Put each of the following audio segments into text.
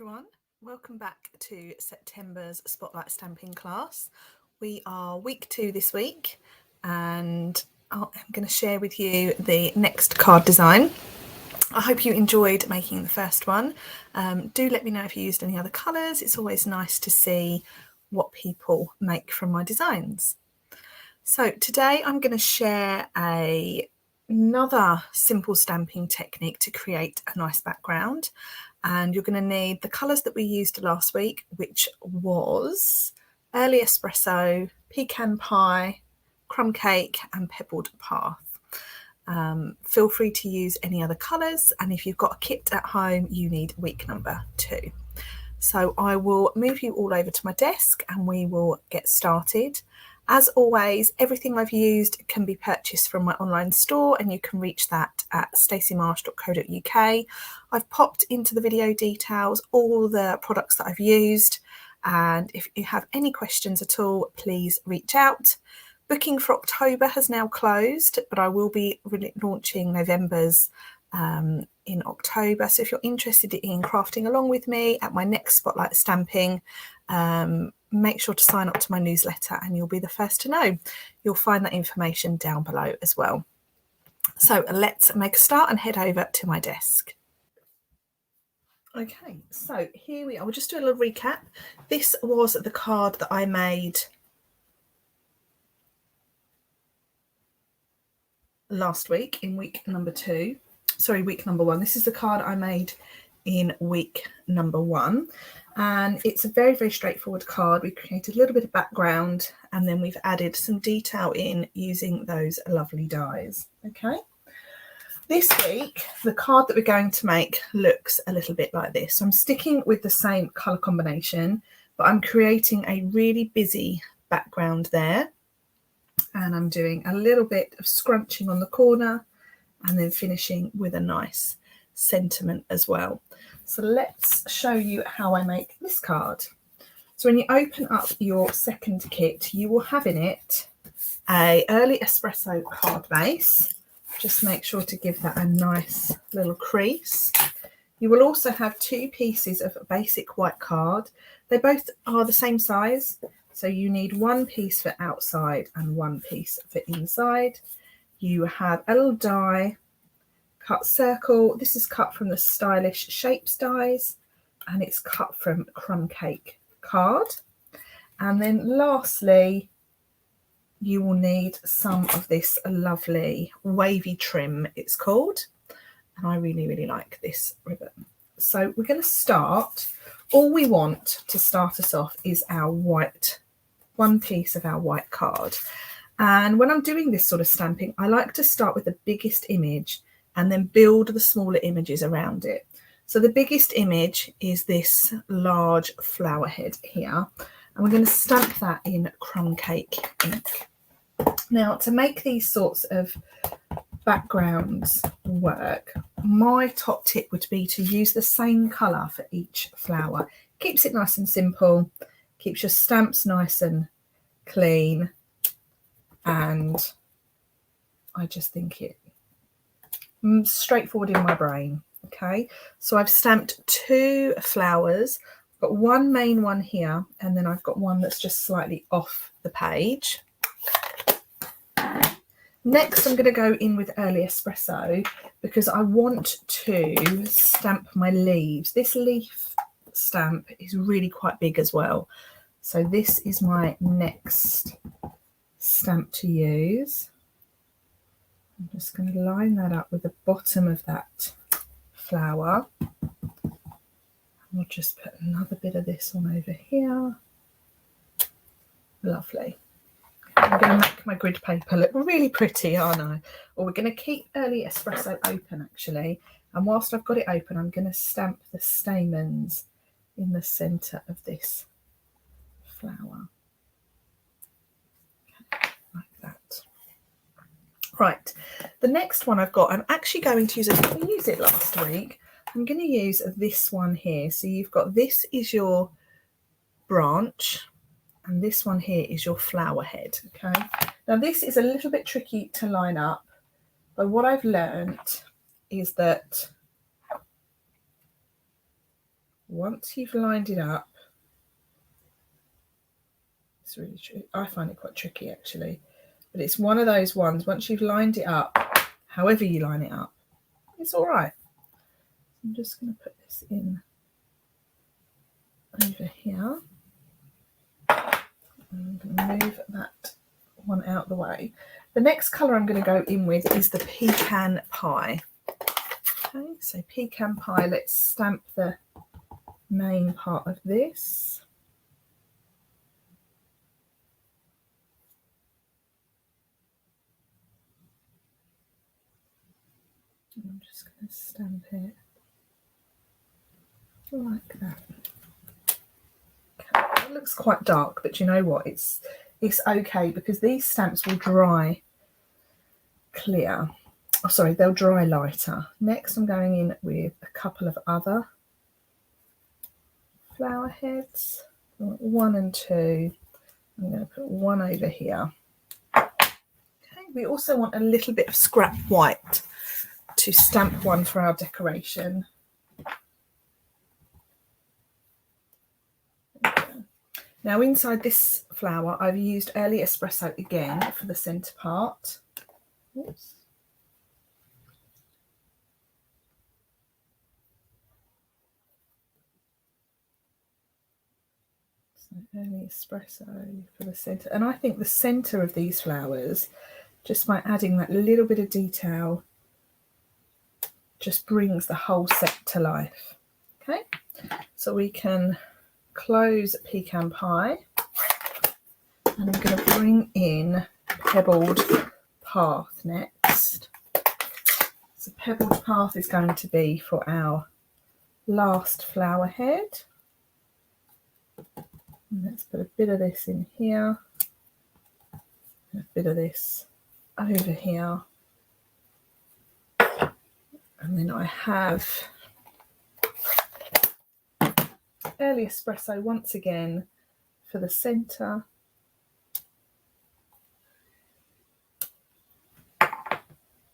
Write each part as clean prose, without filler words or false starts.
everyone, welcome back to September's Spotlight Stamping class. We are week 2 this week and I'm going to share with you the next card design. I hope you enjoyed making the first one. Do let me know if you used any other colours. It's always nice to see what people make from my designs. So today I'm going to share another simple stamping technique to create a nice background. And you're going to need the colours that we used last week, which was Early Espresso, Pecan Pie, Crumb Cake and Pebbled Path. Feel free to use any other colours, and if you've got a kit at home you need week number 2. So I will move you all over to my desk and we will get started. As always, everything I've used can be purchased from my online store and you can reach that at staceymarsh.co.uk. I've popped into the video details all the products that I've used, and if you have any questions at all, please reach out. Booking for October has now closed, but I will be launching November's in October. So if you're interested in crafting along with me at my next Spotlight Stamping, make sure to sign up to my newsletter and you'll be the first to know. You'll find that information down below as well. So let's make a start and head over to my desk. Okay, so here we are. We'll just do a little recap. This was the card that I made last week in week number 2. Sorry, week number 1. This is the card I made in week number 1. And it's a very, very straightforward card. We created a little bit of background and then we've added some detail in using those lovely dies. Okay. This week, the card that we're going to make looks a little bit like this. So I'm sticking with the same colour combination, but I'm creating a really busy background there. And I'm doing a little bit of scrunching on the corner and then finishing with a nice sentiment as well. So let's show you how I make this card. So when you open up your second kit, you will have in it a Early Espresso card base. Just make sure to give that a nice little crease. You will also have 2 pieces of basic white card. They both are the same size. So you need 1 piece for outside and 1 piece for inside. You have a little die, cut circle. This is cut from the Stylish Shapes dies and it's cut from Crumb Cake card. And then lastly, you will need some of this lovely wavy trim, it's called. And I really, really like this ribbon. So we're going to start. All we want to start us off is our white, 1 piece of our white card. And when I'm doing this sort of stamping, I like to start with the biggest image and then build the smaller images around it. So the biggest image is this large flower head here. And we're going to stamp that in Crumb Cake ink. Now, to make these sorts of backgrounds work, my top tip would be to use the same colour for each flower. Keeps it nice and simple, keeps your stamps nice and clean, and I just think it straightforward in my brain. Okay, so I've stamped 2 flowers, got 1 main one here, and then I've got one that's just slightly off the page. Next, I'm going to go in with Early Espresso because I want to stamp my leaves. This leaf stamp is really quite big as well. So this is my next stamp to use. I'm just going to line that up with the bottom of that flower. We'll just put another bit of this on over here. Lovely. I'm going to make my grid paper look really pretty, aren't I? Or we're going to keep Early Espresso open actually. And whilst I've got it open, I'm going to stamp the stamens in the centre of this flower. Okay, like that. Right, the next one I've got, I'm actually going to use, I didn't use it last week. I'm going to use this one here. So you've got, this is your branch and this one here is your flower head. Okay, now this is a little bit tricky to line up, but what I've learned is that once you've lined it up, it's really true. I find it quite tricky actually, but it's one of those ones, once you've lined it up, however you line it up, it's all right. I'm just going to put this in over here. I'm going to move that one out the way. The next colour I'm going to go in with is the Pecan Pie. Okay, so Pecan Pie, let's stamp the main part of this. I'm just going to stamp it like that. Okay. It looks quite dark, but you know what? It's okay because these stamps will dry clear. Oh, sorry, they'll dry lighter. Next, I'm going in with a couple of other flower heads, 1 and 2. I'm going to put one over here. Okay, we also want a little bit of scrap white to stamp one for our decoration. Now inside this flower, I've used Early Espresso again for the centre part. Oops. So Early Espresso for the centre. And I think the centre of these flowers, just by adding that little bit of detail, just brings the whole set to life. Okay, so we can close Pecan Pie, and I'm going to bring in Pebbled Path next. So Pebbled Path is going to be for our last flower head. And let's put a bit of this in here, and a bit of this over here. And then I have Early Espresso once again for the centre.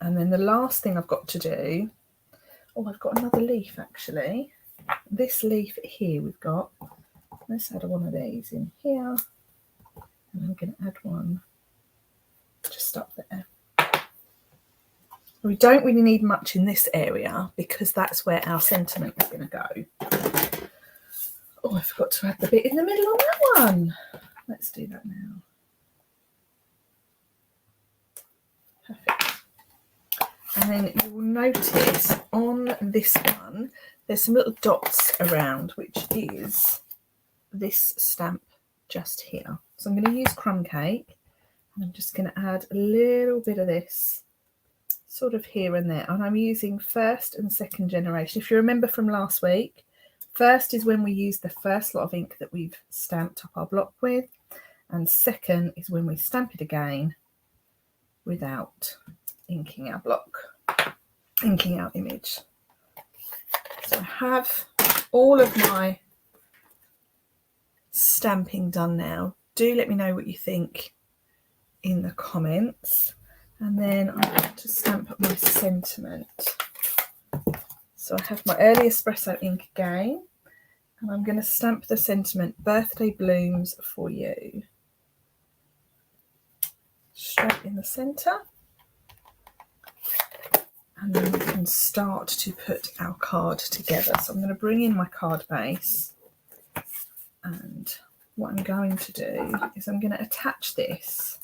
And then the last thing I've got to do, oh, I've got another leaf actually. This leaf here we've got, let's add one of these in here. And I'm going to add one just up there. We don't really need much in this area because that's where our sentiment is going to go. Oh, I forgot to add the bit in the middle on that one. Let's do that now. Perfect. And then you will notice on this one, there's some little dots around, which is this stamp just here. So I'm going to use Crumb Cake, and I'm just going to add a little bit of this sort of here and there. And I'm using first and second generation. If you remember from last week, first is when we use the first lot of ink that we've stamped up our block with, and second is when we stamp it again without inking our block, inking our image. So I have all of my stamping done now. Do let me know what you think in the comments. And then I'm going to stamp up my sentiment. So I have my Early Espresso ink again, and I'm going to stamp the sentiment, Birthday Blooms for You, straight in the centre. And then we can start to put our card together. So I'm going to bring in my card base, and what I'm going to do is I'm going to attach this.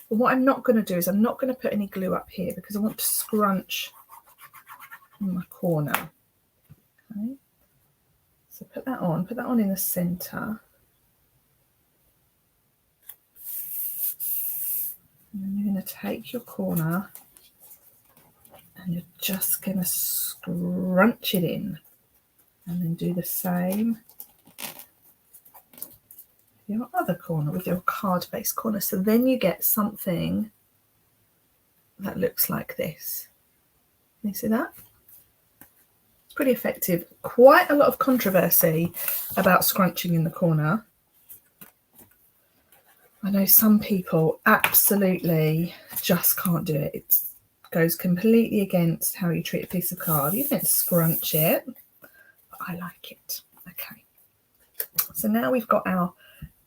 But what I'm not going to do is I'm not going to put any glue up here because I want to scrunch in my corner. Okay, so put that on in the centre. And then you're going to take your corner and you're just going to scrunch it in, and then do the same with your other corner, with your card base corner. So then you get something that looks like this. Can you see that? It's pretty effective. Quite a lot of controversy about scrunching in the corner. I know some people absolutely just can't do it. It goes completely against how you treat a piece of card. You don't scrunch it. I like it. Okay, so now we've got our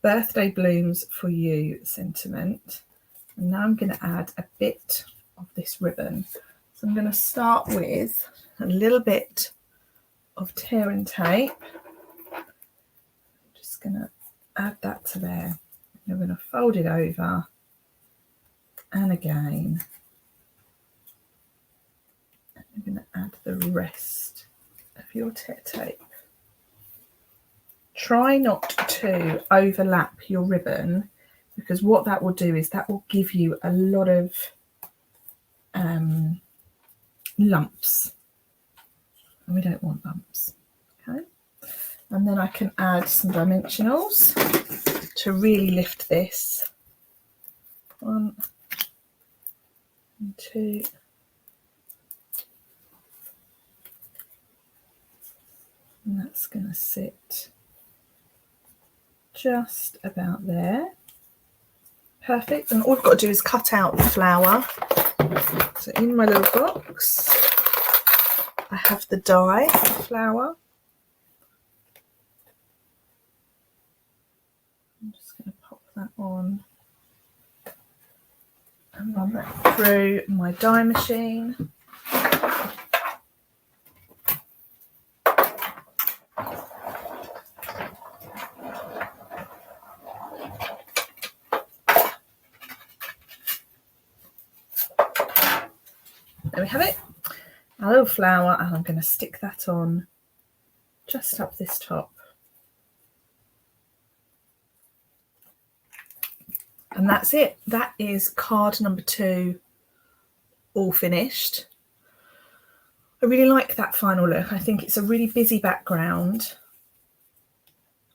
birthday blooms for you sentiment, and now I'm going to add a bit of this ribbon. So I'm going to start with a little bit of tear and tape. I'm just going to add that to there. I'm going to fold it over and again. I'm going to add the rest of your tear tape. Try not to overlap your ribbon, because what that will do is that will give you a lot of lumps, and we don't want lumps. Okay, and then I can add some dimensionals to really lift this. 1 and 2. And that's going to sit just about there. Perfect. And all I've got to do is cut out the flower. So in my little box, I have the die flower. I'm just going to pop that on and run that through my die machine. There we have it, a little flower, and I'm going to stick that on just up this top. And that's it. That is card number 2 all finished. I really like that final look. I think it's a really busy background.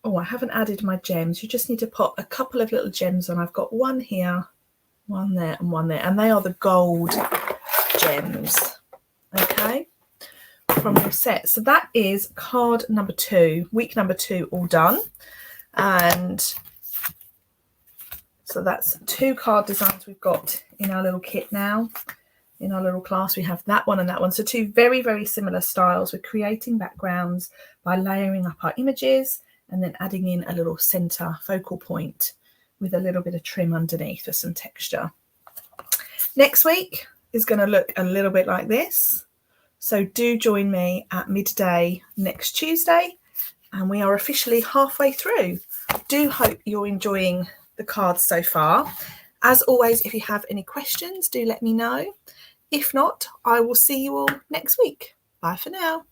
Oh, I haven't added my gems. You just need to pop a couple of little gems on. I've got one here, one there, and one there, and they are the gold gems, okay, from your set. So that is card number 2, week number 2, all done. And so that's 2 card designs we've got in our little kit now. In our little class, we have that one and that one. So 2 very, very similar styles. We're creating backgrounds by layering up our images and then adding in a little center focal point with a little bit of trim underneath for some texture. Next week is going to look a little bit like this. So do join me at midday next Tuesday, and we are officially halfway through. Do hope you're enjoying the cards so far. As always, if you have any questions, do let me know. If not, I will see you all next week. Bye for now.